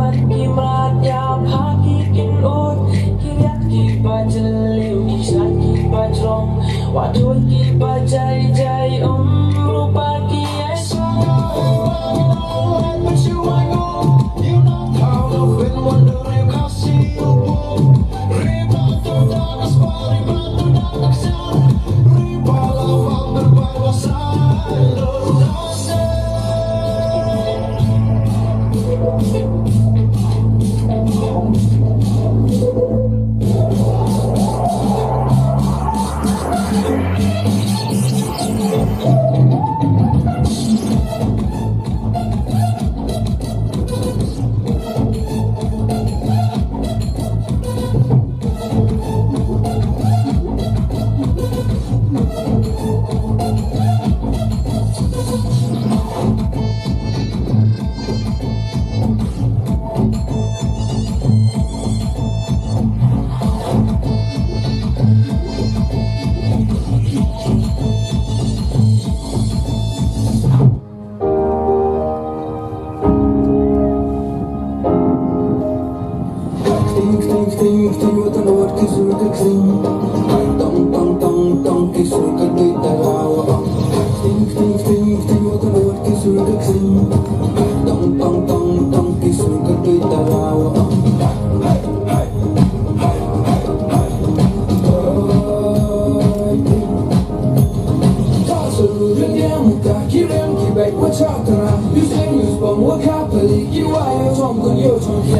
mặt kỳ mạt ya phá kỳ kinh ốt kỳ riết kỳ ba chân liu kỳ sát kỳ ba trong và thôi kỳ ba chạy chạy rupa kỳ ai song. But you I know you know how to win wonder you can't see you go. Riba to danas pa riba to danas sa riba lawan berbawasan dosa. Ting with an old kiss with the clean. Tong kiss with the big dalawa. Ting with an old kiss with the clean. Tong kiss with the big dalawa. Hãy subscribe cho kênh Ghiền Mì Gõ để không bỏ lỡ những video hấp dẫn.